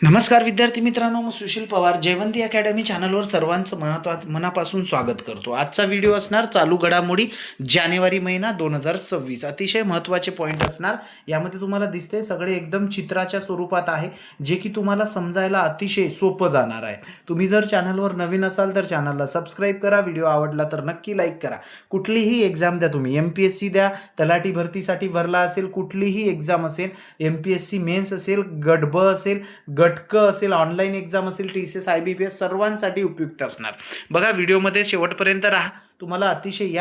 नमस्कार विद्यार्थी मित्रांनो, मी सुशील पवार जयवंती अकॅडमी चॅनलवर सर्वांचं मनापासून स्वागत करतो. आजचा व्हिडिओ असणार चालू घडामोडी जानेवारी महिना 2026. अतिशय महत्त्वाचे पॉईंट असणार. यामध्ये तुम्हाला दिसते सगळे एकदम चित्राच्या स्वरूपात आहे, जे की तुम्हाला समजायला अतिशय सोपं जाणार आहे. तुम्ही जर चॅनलवर नवीन असाल तर चॅनलला सबस्क्राईब करा. व्हिडिओ आवडला तर नक्की लाईक करा. कुठलीही एक्झाम द्या, तुम्ही MPSC द्या, तलाठी भरतीसाठी भरला असेल, कुठलीही एक्झाम असेल, MPSC मेन्स असेल, गट ब असेल, गटक असेल, ऑनलाईन एक्झाम असेल, TCS IBPS सर्वांसाठी उपयुक्त असणार. बघा व्हिडिओमध्ये शेवटपर्यंत राहा. तुम्हाला अतिशय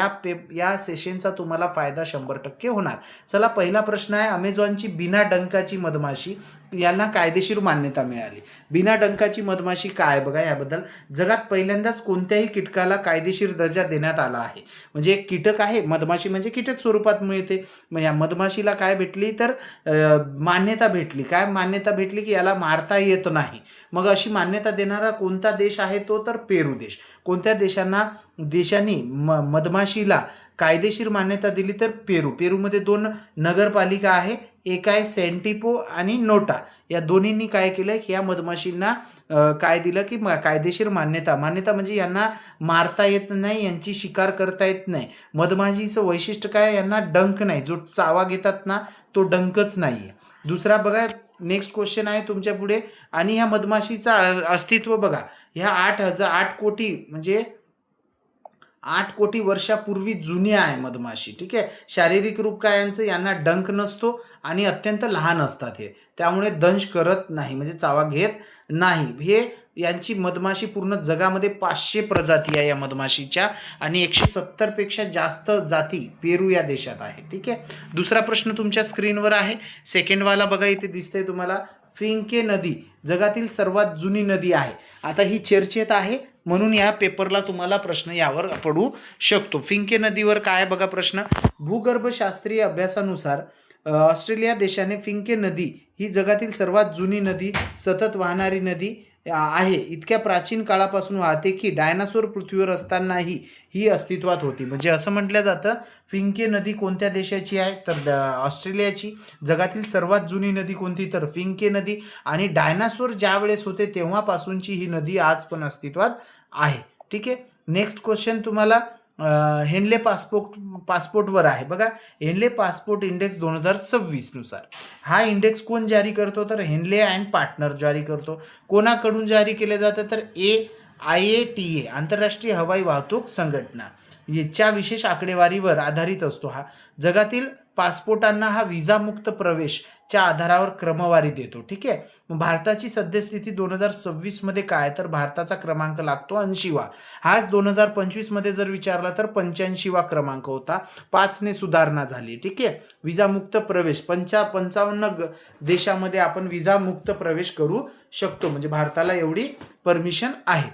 या सेशनचा तुम्हाला फायदा 100% होणार. चला, पहिला प्रश्न आहे, अमेझॉनची बिना डंकाची मधमाशी यांना कायदेशीर मान्यता मिळाली. बिना डंकाची मधमाशी काय? बघा याबद्दल, जगात पहिल्यांदाच कोणत्याही कीटकाला कायदेशीर दर्जा देण्यात आला आहे. म्हणजे एक कीटक आहे, मधमाशी म्हणजे कीटक स्वरूपात मिळते. मग या मधमाशीला काय भेटली तर मान्यता भेटली. काय मान्यता भेटली? की याला मारता येत नाही. मग अशी मान्यता देणारा कोणता देश आहे? तो तर पेरू देश. कोणत्या देशांनी मधमाशीला कायदेशीर मान्यता दिली तर पेरूमध्ये 2 नगरपालिका आहे. एक आहे सेंटिपो आणि नोटा. या दोन्हींनी काय केलं की या मधमाशींना काय दिलं की कायदेशीर मान्यता म्हणजे यांना मारता येत नाही, यांची शिकार करता येत नाही. मधमाशीचं वैशिष्ट्य काय? यांना डंक नाही. जो चावा घेतात ना, तो डंकच नाही. दुसरा बघा, नेक्स्ट क्वेश्चन आहे तुमच्या पुढे. आणि ह्या मधमाशीचं अस्तित्व बघा, ह्या 8 कोटी म्हणजे 8 कोटी वर्षापूर्वी जुनी आहे मधमाशी. ठीक आहे. शारीरिक रूप काय यांचं? यांना डंक नसतो आणि अत्यंत लहान असतात हे, त्यामुळे दंश करत नाही, म्हणजे चावा घेत नाही. हे यांची मधमाशी पूर्ण जगामध्ये 500 प्रजाती आहे या मधमाशीच्या, आणि 170 पेक्षा जास्त जाती पेरू या देशात आहे. ठीक आहे. दुसरा प्रश्न तुमच्या स्क्रीनवर आहे, सेकंडवाला बघा, इथे दिसतंय तुम्हाला. फिंके नदी जगातील सर्वात जुनी नदी आहे. आता ही चर्चेत आहे, म्हणून या पेपरला तुम्हाला प्रश्न यावर पडू शकतो. फिंके नदीवर काय? बघा प्रश्न, भूगर्भशास्त्रीय अभ्यासानुसार ऑस्ट्रेलिया देशाने फिंके नदी ही जगातील सर्वात जुनी नदी, सतत वाहणारी नदी आहे. इतक्या प्राचीन काळापासून वाहते की डायनासोर पृथ्वीवर असतानाही ही अस्तित्वात होती. म्हणजे असं म्हटलं जातं, फिंके नदी कोणत्या देशाची आहे? तर ऑस्ट्रेलियाची. जगातील सर्वात जुनी नदी कोणती? तर फिंके नदी. आणि डायनासोर ज्या वेळेस होते तेव्हापासूनची ही नदी आज पण अस्तित्वात आहे. ठीक आहे. नेक्स्ट क्वेश्चन तुम्हाला हेनले पासपोर्टवर आहे. बघा, हेनले पासपोर्ट इंडेक्स 2026 नुसार हा इंडेक्स कोण जारी करतो? तर हेनले अँड पार्टनर जारी करतो. कोणाकडून जारी केले जातं? तर IATA, आंतरराष्ट्रीय हवाई वाहतूक संघटना, याच्या विशेष आकडेवारीवर आधारित असतो. हा जगातील पासपोर्टांना हा विजामुक्त प्रवेशच्या आधारावर क्रमवारी देतो. ठीक आहे. मग भारताची सद्यस्थिती 2026 मध्ये काय? तर भारताचा क्रमांक लागतो 80वा. हाच 2025 मध्ये जर विचारला तर 85वा क्रमांक होता. 5ने सुधारणा झाली. ठीक आहे. विजामुक्त प्रवेश 55 देशामध्ये आपण विजामुक्त प्रवेश करू शकतो, म्हणजे भारताला एवढी परमिशन आहे.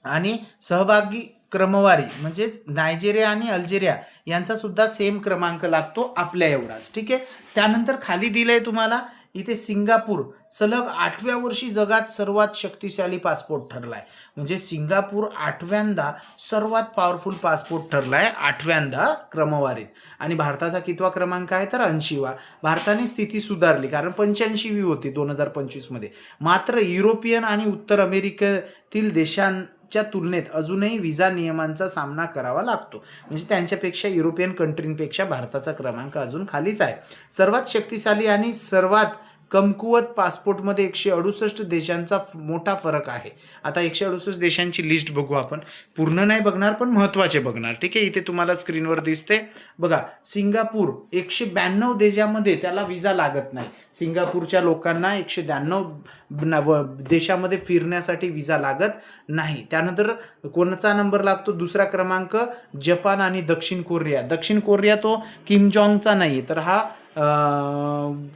आणि सहभागी क्रमवारी म्हणजेच नायजेरिया आणि अल्जेरिया यांचा सुद्धा सेम क्रमांक लागतो आपल्या एवढाच. ठीक आहे. त्यानंतर खाली दिलंय तुम्हाला, इथे सिंगापूर सलग 8व्या वर्षी जगात सर्वात शक्तिशाली पासपोर्ट ठरलाय. म्हणजे सिंगापूर 8व्यांदा सर्वात पॉवरफुल पासपोर्ट ठरलाय, 8व्यांदा क्रमवारीत. आणि भारताचा कितवा क्रमांक आहे? तर 80वा. भारताने स्थिती सुधारली, कारण 85वी होती 2025 मध्ये. मात्र युरोपियन आणि उत्तर अमेरिकेतील देशांच्या तुलनेत अजूनही व्हिसा नियमांचा सामना करावा लागतो. म्हणजे त्यांच्यापेक्षा, युरोपियन कंट्रींपेक्षा भारताचा क्रमांक अजून खालीच आहे. सर्वात शक्तिशाली आणि सर्वात कमकुवत पासपोर्टमध्ये 168 देशांचा मोठा फरक आहे. आता 168 देशांची लिस्ट बघू आपण. पूर्ण नाही बघणार, पण महत्त्वाचे बघणार. ठीक आहे. इथे तुम्हाला स्क्रीनवर दिसते बघा, सिंगापूर 192 देशामध्ये त्याला व्हिसा लागत नाही. सिंगापूरच्या लोकांना 192 देशामध्ये फिरण्यासाठी व्हिसा लागत नाही. त्यानंतर कोणाचा नंबर लागतो? दुसरा क्रमांक जपान आणि दक्षिण कोरिया. दक्षिण कोरिया तो किम जॉंगचा नाही, तर हा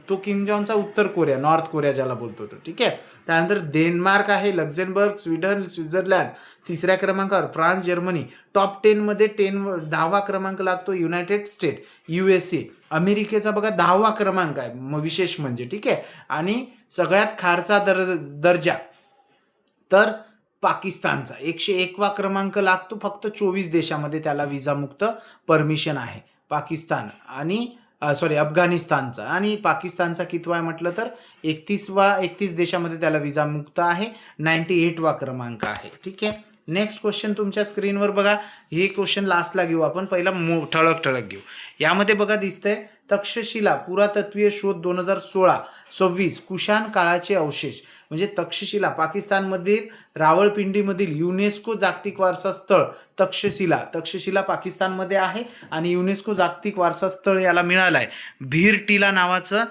तो किम जॉंगचा उत्तर कोरिया, नॉर्थ कोरिया ज्याला बोलतो तो. ठीक आहे. त्यानंतर डेन्मार्क आहे, लक्झेंबर्ग, स्वीडन, स्वित्झर्लंड तिसऱ्या क्रमांकावर, फ्रान्स, जर्मनी. टॉप 10 मध्ये 10वा क्रमांक लागतो युनायटेड स्टेट, USA. अमेरिकेचा बघा 10वा क्रमांक आहे, मग विशेष म्हणजे. ठीक आहे. आणि सगळ्यात खालचा दर्जा तर पाकिस्तानचा 101वा क्रमांक लागतो. फक्त 24 देशामध्ये त्याला विजामुक्त परमिशन आहे पाकिस्तान. आणि अफगाणिस्तानचा. आणि पाकिस्तानचा कितवा आहे म्हटलं तर 31 देशामध्ये त्याला विजा मुक्त आहे, 98वा क्रमांक आहे. ठीक आहे. नेक्स्ट क्वेश्चन तुमच्या स्क्रीनवर बघा. हे क्वेश्चन लास्टला घेऊ आपण, पहिला ठळक घेऊ. यामध्ये बघा दिसतंय तक्षशिला पुरातत्वीय शोध 2016-26 कुशाण काळाचे अवशेष. म्हणजे तक्षशिला पाकिस्तानमधील रावळपिंडीमधील युनेस्को जागतिक वारसा स्थळ तक्षशिला पाकिस्तानमध्ये आहे आणि युनेस्को जागतिक वारसा स्थळ याला मिळालं आहे. भीर टीला नावाचं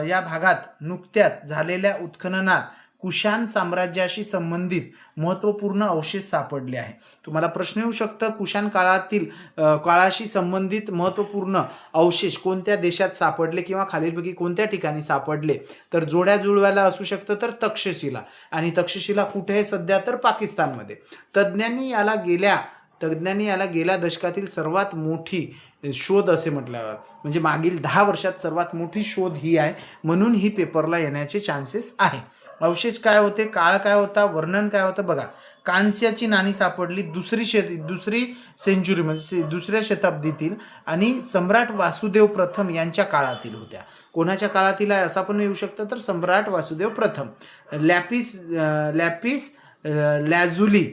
या भागात नुकत्याच झालेल्या उत्खननात कुशाण साम्राज्याशी संबंधित महत्त्वपूर्ण अवशेष सापडले आहे. तुम्हाला प्रश्न येऊ शकतो, कुशाण काळाशी संबंधित महत्त्वपूर्ण अवशेष कोणत्या देशात सापडले किंवा खालीलपैकी कोणत्या ठिकाणी सापडले. तर जोड्या जुळवायला असू शकतं तर तक्षशिला. आणि तक्षशिला कुठे आहे सध्या तर पाकिस्तानमध्ये. तज्ज्ञांनी याला गेल्या दशकातील सर्वात मोठी शोध असे म्हटलं, म्हणजे मागील 10 वर्षात सर्वात मोठी शोध ही आहे, म्हणून ही पेपरला येण्याचे चान्सेस आहे. अवशेष काय होते, काळ काय होता, वर्णन काय होतं बघा. कांस्याची नाणी सापडली दुसरी सेंचुरी म्हणजे दुसऱ्या शताब्दीतील आणि सम्राट वासुदेव प्रथम यांच्या काळातील होत्या. कोणाच्या काळातील आहे असा पण येऊ शकतं तर सम्राट वासुदेव प्रथम. लॅपिस लॅझुली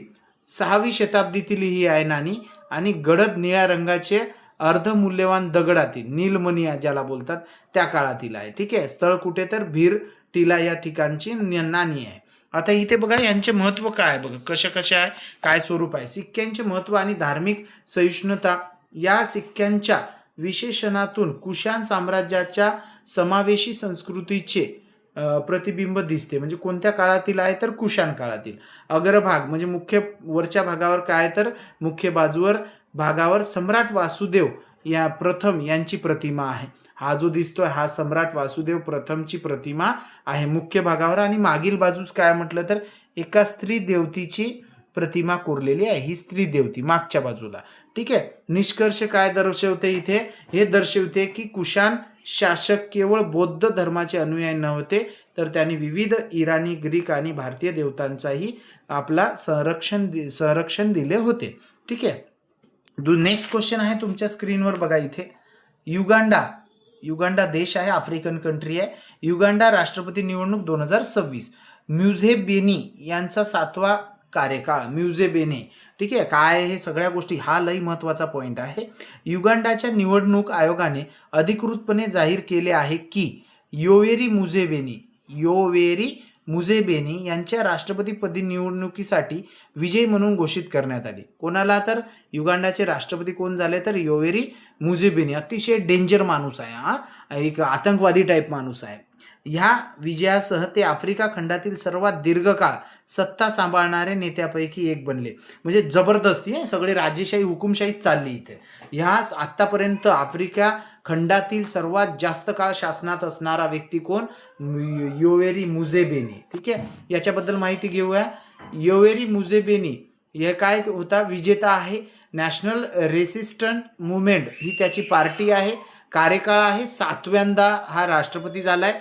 6वी शताब्दीतील ही आहे नाणी आणि गडद निळ्या रंगाचे अर्धमूल्यवान दगडातील नीलमणी ज्याला बोलतात त्या काळातील आहे. ठीक आहे. स्थळ कुठे तर भीर टीला या ठिकाणची नाणी आहे. आता इथे बघा यांचे महत्त्व काय आहे बघा, कशा आहे, काय स्वरूप आहे. सिक्क्यांचे महत्त्व आणि धार्मिक सहिष्णुता. या सिक्क्यांच्या विशेषणातून कुशाण साम्राज्याच्या समावेशी संस्कृतीचे प्रतिबिंब दिसते. म्हणजे कोणत्या काळातील आहे तर कुशाण काळातील. अग्रभाग म्हणजे मुख्य वरच्या भागावर काय तर मुख्य भागावर सम्राट वासुदेव या प्रथम यांची प्रतिमा आहे. हा जो दिसतोय हा सम्राट वासुदेव प्रथमची प्रतिमा आहे मुख्य भागावर. आणि मागील बाजूस काय म्हटलं तर एका स्त्री देवतीची प्रतिमा कोरलेली आहे. ही स्त्री देवती मागच्या बाजूला. ठीक आहे. निष्कर्ष काय दर्शवते इथे, हे दर्शवते की कुशाण शासक केवळ बौद्ध धर्माचे अनुयायी नव्हते तर त्यांनी विविध इराणी, ग्रीक आणि भारतीय देवतांचाही आपला संरक्षण दिले होते. ठीक आहे. नेक्स्ट क्वेश्चन आहे तुमच्या स्क्रीनवर बघा. इथे युगांडा देश आहे, आफ्रिकन कंट्री आहे. युगांडा राष्ट्रपती निवडणूक 2026. म्युझेबेनी यांचा 7वा कार्यकाळ. म्युझेबेनी. ठीक आहे. काय हे सगळ्या गोष्टी, हा लई महत्त्वाचा पॉईंट आहे. युगांडाच्या निवडणूक आयोगाने अधिकृतपणे जाहीर केले आहे की योवेरी मुझेबेनी यांच्या राष्ट्रपतीपदी निवडणुकीसाठी विजयी म्हणून घोषित करण्यात आली. कोणाला तर युगांडाचे राष्ट्रपती कोण झाले तर योवेरी मुझेबेनी. अतिशय डेंजर माणूस आहे हा, एक आतंकवादी टाईप माणूस आहे. ह्या विजयासह ते आफ्रिका खंडातील सर्वात दीर्घकाळ सत्ता सांभाळणारे नेत्यापैकी एक बनले. म्हणजे जबरदस्ती आहे, सगळे राजेशाही हुकुमशाही चालली इथे. ह्या आत्तापर्यंत आफ्रिका खंडातील सर्वात जास्त काळ शासनात असणारा व्यक्ती कोण, योवेरी मुझेबेनी. ठीक आहे. याच्याबद्दल माहिती घेऊया. योवेरी मुझेबेनी हे काय होता, विजेता आहे. नॅशनल रेसिस्टंट मुवमेंट ही त्याची पार्टी आहे. कार्यकाळ आहे 7व्यांदा हा राष्ट्रपती झालाय.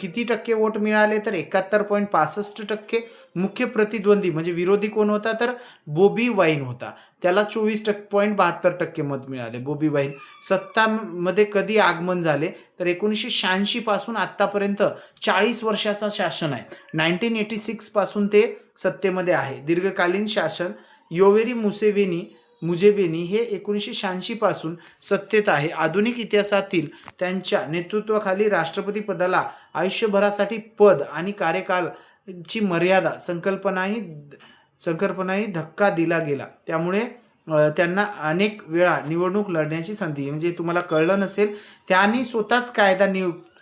किती टक्के वोट मिळाले तर 71.65%. मुख्य प्रतिद्वंदी म्हणजे विरोधी कोण होता तर बॉबी वाईन होता, त्याला 24.72% मत मिळाले. बॉबी वाईन. सत्तामध्ये कधी आगमन झाले तर 1986 पासून आतापर्यंत 40 वर्षाचा शासन आहे. 1986 पासून ते सत्तेमध्ये आहे. दीर्घकालीन शासन. योवेरी मुझेबेनी हे 1986 पासून सत्तेत आहे. आधुनिक इतिहासातील त्यांच्या नेतृत्वाखाली राष्ट्रपती पदाला आयुष्यभरासाठी पद आणि कार्यकालची मर्यादा संकल्पनाही धक्का दिला गेला. त्यामुळे त्यांना अनेक वेळा निवडणूक लढण्याची संधी, म्हणजे तुम्हाला कळलं नसेल, त्यांनी स्वतःच कायदा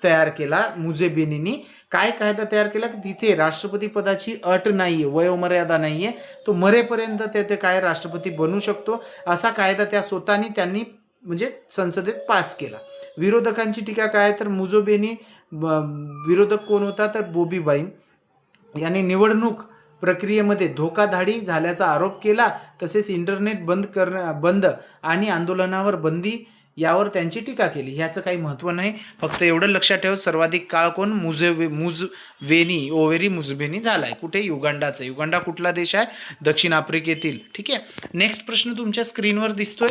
तयार केला. मुझेबेनींनी काय कायदा तयार केला की तिथे राष्ट्रपती पदाची अट नाहीये, वयोमर्यादा नाहीये, तो मरेपर्यंत ते काय राष्ट्रपती बनू शकतो असा कायदा त्या स्वतःनी त्यांनी म्हणजे संसदेत पास केला. विरोधकांची टीका काय तर मुझेबेनी विरोधक कोण होता तर बॉबी वाईन यांनी निवडणूक प्रक्रियेमध्ये धोकाधाडी झाल्याचा आरोप केला. तसेच इंटरनेट बंद आणि आंदोलनावर बंदी यावर त्यांची टीका केली. ह्याचं काही महत्त्व नाही, फक्त एवढं लक्षात ठेव सर्वाधिक काळ कोण योवेरी मुझेबेनी झालाय. कुठे, युगांडाचा. युगांडा कुठला देश आहे, दक्षिण आफ्रिकेतील. ठीक आहे. नेक्स्ट प्रश्न तुमच्या स्क्रीनवर दिसतोय.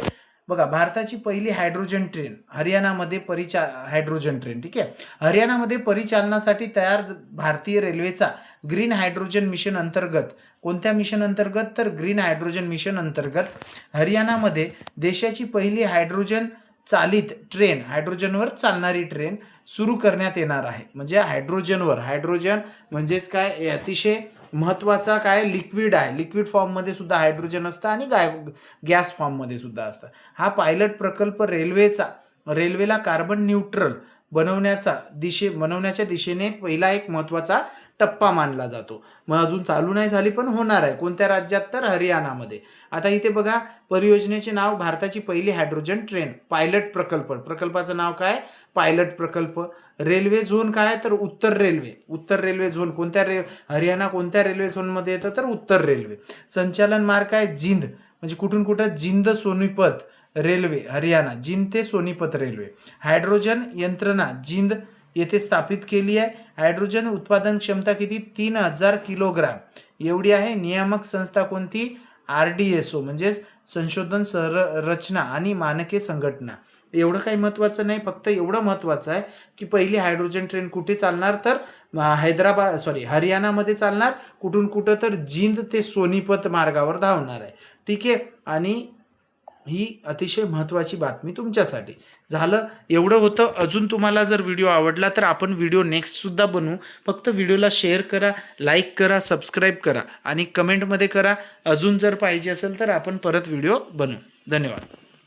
बघा, भारताची पहिली हायड्रोजन ट्रेन हरियाणामध्ये हायड्रोजन ट्रेन, ठीक आहे. हरियाणामध्ये परिचालनासाठी तयार भारतीय रेल्वेचा ग्रीन हायड्रोजन मिशन अंतर्गत, कोणत्या मिशन अंतर्गत, तर ग्रीन हायड्रोजन मिशन अंतर्गत हरियाणामध्ये देशाची पहिली हायड्रोजन चालित ट्रेन, हायड्रोजनवर चालणारी ट्रेन सुरू करण्यात येणार आहे. म्हणजे हायड्रोजन म्हणजेच काय, हे अतिशय महत्त्वाचा काय लिक्विड आहे. लिक्विड फॉर्ममध्ये सुद्धा हायड्रोजन असतं आणि गॅस फॉर्ममध्ये सुद्धा असतं. हा पायलट प्रकल्प रेल्वेला कार्बन न्यूट्रल बनवण्याच्या दिशेने पहिला एक महत्त्वाचा टप्पा मानला जातो. मग अजून चालू नाही झाली पण होणार आहे. कोणत्या राज्यात, तर हरियाणामध्ये. आता इथे बघा, परियोजनेचे नाव भारताची पहिली हायड्रोजन ट्रेन, पायलट प्रकल्पाचं नाव काय, पायलट प्रकल्प. रेल्वे झोन काय, तर उत्तर रेल्वे झोन. हरियाणा कोणत्या रेल्वे झोनमध्ये येतं, तर उत्तर रेल्वे. संचालन मार्ग काय, जिंद. म्हणजे कुठून जिंद सोनीपत रेल्वे, हरियाणा, जिंद ते सोनीपत रेल्वे. हायड्रोजन यंत्रणा जिंद येथे स्थापित केली आहे. हायड्रोजन उत्पादन क्षमता किती, 3000 किलोग्राम एवढी आहे. नियामक संस्था कोणती, RDSO म्हणजेच संशोधन रचना आणि मानके संघटना. एवढं काही महत्त्वाचं नाही, फक्त एवढं महत्त्वाचं आहे की पहिली हायड्रोजन ट्रेन कुठे चालणार, तर हरियाणामध्ये चालणार. कुठं, तर जिंद ते सोनीपत मार्गावर धावणार आहे, ठीक आहे. आणि ही अतिशय महत्त्वाची बातमी तुमच्यासाठी. झालं, एवढं होतं. अजून तुम्हाला जर व्हिडिओ आवडला तर आपण व्हिडिओ नेक्स्टसुद्धा बनवू. फक्त व्हिडिओला शेअर करा, लाईक करा, सबस्क्राईब करा आणि कमेंटमध्ये करा. अजून जर पाहिजे असेल तर आपण परत व्हिडिओ बनवू. धन्यवाद.